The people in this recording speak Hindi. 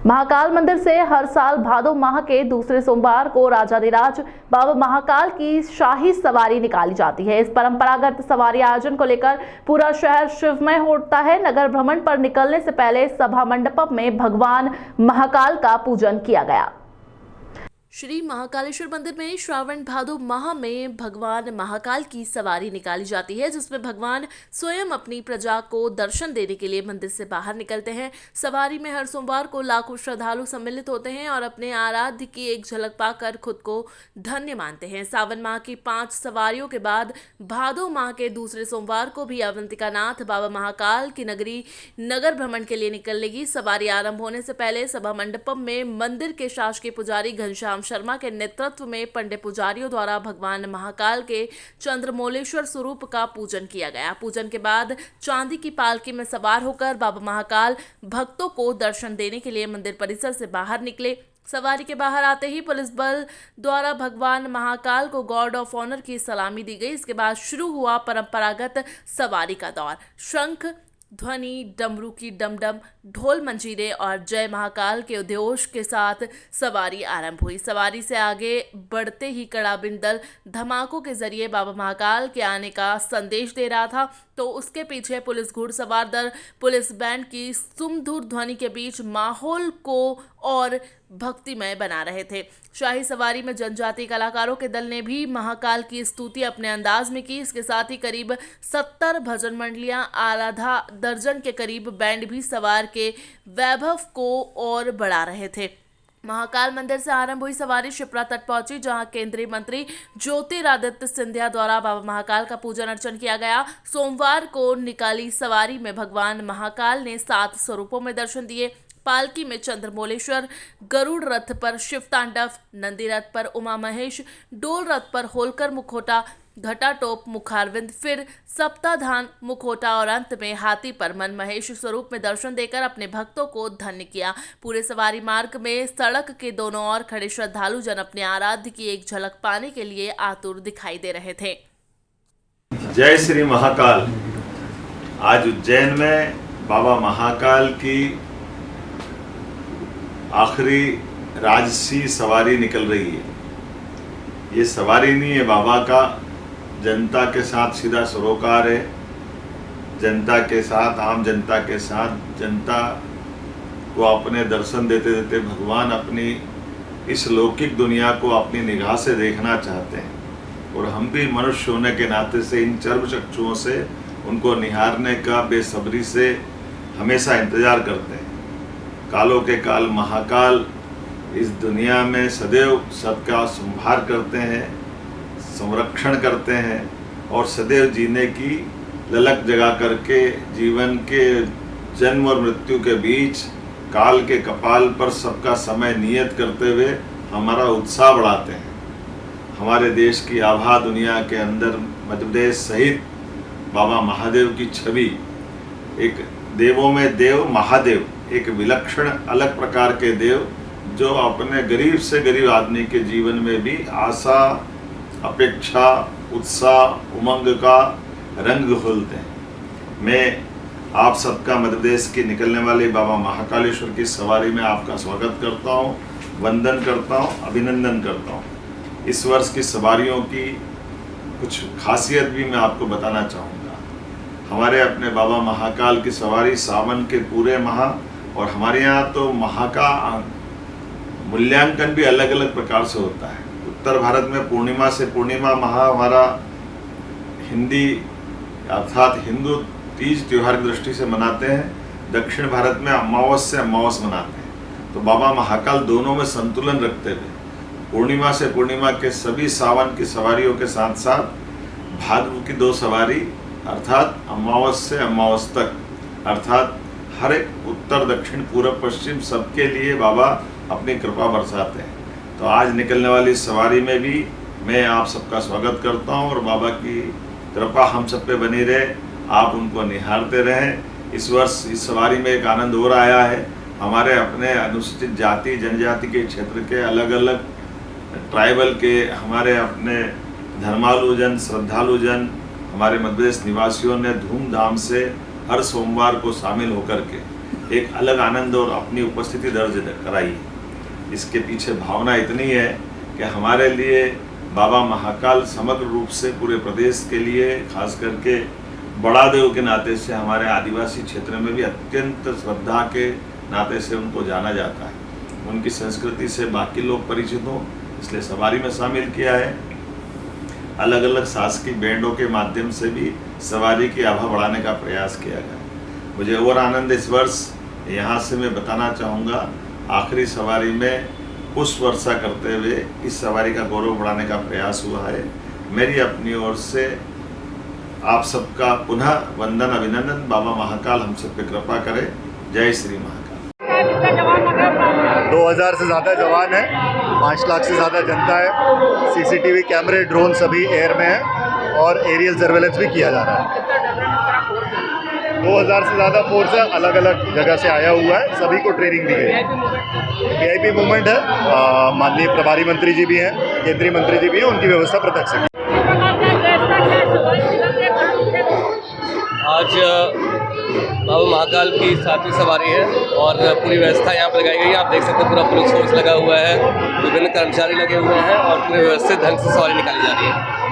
महाकाल मंदिर से हर साल भादो माह के दूसरे सोमवार को राजाधिराज बाबा महाकाल की शाही सवारी निकाली जाती है। इस परंपरागत सवारी आयोजन को लेकर पूरा शहर शिवमय होता है। नगर भ्रमण पर निकलने से पहले सभा मंडप में भगवान महाकाल का पूजन किया गया। श्री महाकालेश्वर मंदिर में श्रावण भादो माह में भगवान महाकाल की सवारी निकाली जाती है, जिसमें भगवान स्वयं अपनी प्रजा को दर्शन देने के लिए मंदिर से बाहर निकलते हैं। सवारी में हर सोमवार को लाखों श्रद्धालु सम्मिलित होते हैं और अपने आराध्य की एक झलक पाकर खुद को धन्य मानते हैं। सावन माह की 5 सवारियों के बाद भादो माह के दूसरे सोमवार को भी अवंतिकानाथ बाबा महाकाल की नगरी नगर भ्रमण के लिए निकलेगी। सवारी आरंभ होने से पहले सभा मंडपम में मंदिर के शासकीय पुजारी घनश्याम शर्मा के नेतृत्व में पंडित पुजारियों द्वारा भगवान महाकाल के चंद्रमौलेश्वर स्वरूप का पूजन किया गया। पूजन के बाद चांदी की पालकी में सवार होकर बाबा महाकाल भक्तों को दर्शन देने के लिए मंदिर परिसर से बाहर निकले। सवारी के बाहर आते ही पुलिस बल द्वारा भगवान महाकाल को गार्ड ऑफ ऑनर की सलामी दी गई। इसके बाद शुरू हुआ परंपरागत सवारी का दौर। शंख ध्वनि, डमरू की डमडम, ढोल मंजीरे और जय महाकाल के उद्घोष के साथ सवारी आरंभ हुई। सवारी से आगे बढ़ते ही कड़ाबिंद दल धमाकों के जरिए बाबा महाकाल के आने का संदेश दे रहा था, तो उसके पीछे पुलिस घुड़सवार दल पुलिस बैंड की सुमधुर ध्वनि के बीच माहौल को और भक्तिमय बना रहे थे। शाही सवारी में जनजातीय कलाकारों के दल ने भी महाकाल की स्तुति अपने अंदाज में की। इसके साथ ही करीब 70 भजन मंडलियां, आधा दर्जन के करीब बैंड भी सवार के वैभव को और बढ़ा रहे थे। महाकाल मंदिर से आरंभ हुई सवारी शिप्रा तट पहुंची, जहां केंद्रीय मंत्री ज्योतिरादित्य सिंधिया द्वारा बाबा महाकाल का पूजन अर्चन किया गया। सोमवार को निकाली सवारी में भगवान महाकाल ने 7 स्वरूपों में दर्शन दिए। पालकी में चंद्रमौलेश्वर, गरुड़ रथ पर शिव तांडव, नंदी रथ पर उमा महेश, डोल रथ पर होलकर मुखोटा, घटाटोप मुखारविंद, फिर सप्ताधान मुखोटा और अंत में हाथी पर मन महेश स्वरूप में दर्शन देकर अपने भक्तों को धन्य किया। पूरे सवारी मार्ग में सड़क के दोनों ओर खड़े श्रद्धालु जन अपने आराध्य की एक झलक पाने के लिए आतुर दिखाई दे रहे थे। जय श्री महाकाल। आज उज्जैन में बाबा महाकाल की आखिरी राजसी सवारी निकल रही है। ये सवारी नहीं है बाबा का, जनता के साथ सीधा सरोकार है। जनता के साथ, आम जनता के साथ, जनता को अपने दर्शन देते देते भगवान अपनी इस लौकिक दुनिया को अपनी निगाह से देखना चाहते हैं, और हम भी मनुष्य होने के नाते से इन चर्म चक्षुओं से उनको निहारने का बेसब्री से हमेशा इंतजार करते हैं। कालों के काल महाकाल इस दुनिया में सदैव सबका संभार करते हैं, संरक्षण करते हैं और सदैव जीने की ललक जगा करके जीवन के जन्म और मृत्यु के बीच काल के कपाल पर सबका समय नियत करते हुए हमारा उत्साह बढ़ाते हैं। हमारे देश की आभा दुनिया के अंदर मध्य प्रदेश सहित बाबा महादेव की छवि, एक देवों में देव महादेव, एक विलक्षण अलग प्रकार के देव जो अपने गरीब से गरीब आदमी के जीवन में भी आशा, अपेक्षा, उत्साह, उमंग का रंग खोलते हैं। मैं आप सबका मध्य प्रदेश की निकलने वाली बाबा महाकालेश्वर की सवारी में आपका स्वागत करता हूँ, वंदन करता हूँ, अभिनंदन करता हूँ। इस वर्ष की सवारियों की कुछ खासियत भी मैं आपको बताना चाहूँगा। हमारे अपने बाबा महाकाल की सवारी सावन के पूरे माह, और हमारे यहाँ तो माह का मूल्यांकन भी अलग अलग प्रकार से होता है। उत्तर भारत में पूर्णिमा से पूर्णिमा माह हमारा हिंदी अर्थात हिंदू तीज त्योहार की दृष्टि से मनाते हैं। दक्षिण भारत में अमावस से अमावस मनाते हैं। तो बाबा महाकाल दोनों में संतुलन रखते हुए पूर्णिमा से पूर्णिमा के सभी सावन की सवारियों के साथ साथ भाद्र की 2 सवारी अर्थात अमावस से अमावस तक, अर्थात हर एक उत्तर दक्षिण पूर्व पश्चिम सबके लिए बाबा अपनी कृपा बरसाते हैं। तो आज निकलने वाली सवारी में भी मैं आप सबका स्वागत करता हूं, और बाबा की कृपा हम सब पे बनी रहे, आप उनको निहारते रहें। इस वर्ष इस सवारी में एक आनंद और आया है। हमारे अपने अनुसूचित जाति जनजाति के क्षेत्र के अलग अलग ट्राइबल के हमारे अपने धर्मालु जन, श्रद्धालु जन, हमारे मध्य प्रदेश निवासियों ने धूमधाम से हर सोमवार को शामिल होकर के एक अलग आनंद और अपनी उपस्थिति दर्ज कराई। इसके पीछे भावना इतनी है कि हमारे लिए बाबा महाकाल समग्र रूप से पूरे प्रदेश के लिए, खास करके बड़ा देव के नाते से हमारे आदिवासी क्षेत्र में भी अत्यंत श्रद्धा के नाते से उनको जाना जाता है। उनकी संस्कृति से बाकी लोग परिचित हों, इसलिए सवारी में शामिल किया है। अलग अलग शासकीय बैंडों के माध्यम से भी सवारी की आभा बढ़ाने का प्रयास किया गया। मुझे और आनंद इस वर्ष यहाँ से मैं बताना चाहूँगा, आखिरी सवारी में पुष्प वर्षा करते हुए इस सवारी का गौरव बढ़ाने का प्रयास हुआ है। मेरी अपनी ओर से आप सबका पुनः वंदन, अभिनंदन। बाबा महाकाल हम सब पे कृपा करे। जय श्री महाकाल। 2000 से ज़्यादा जवान है, 5 लाख से ज़्यादा जनता है, सीसीटीवी कैमरे, ड्रोन सभी एयर में है और एरियल सर्वेलेंस भी किया जा रहा है। 2000 से ज़्यादा फोर्स है, अलग अलग जगह से आया हुआ है, सभी को ट्रेनिंग दी गई है। वीआईपी मूवमेंट है, माननीय प्रभारी मंत्री जी भी हैं, केंद्रीय मंत्री जी भी हैं, उनकी व्यवस्था प्रत्यक्ष से। आज बाबा महाकाल की 7वीं सवारी है और पूरी व्यवस्था यहाँ पर लगाई गई है। आप देख सकते हैं पूरा पुलिस फोर्स लगा हुआ है, विभिन्न कर्मचारी लगे हुए हैं और पूरे व्यवस्थित ढंग से सवारी निकाली जा रही है।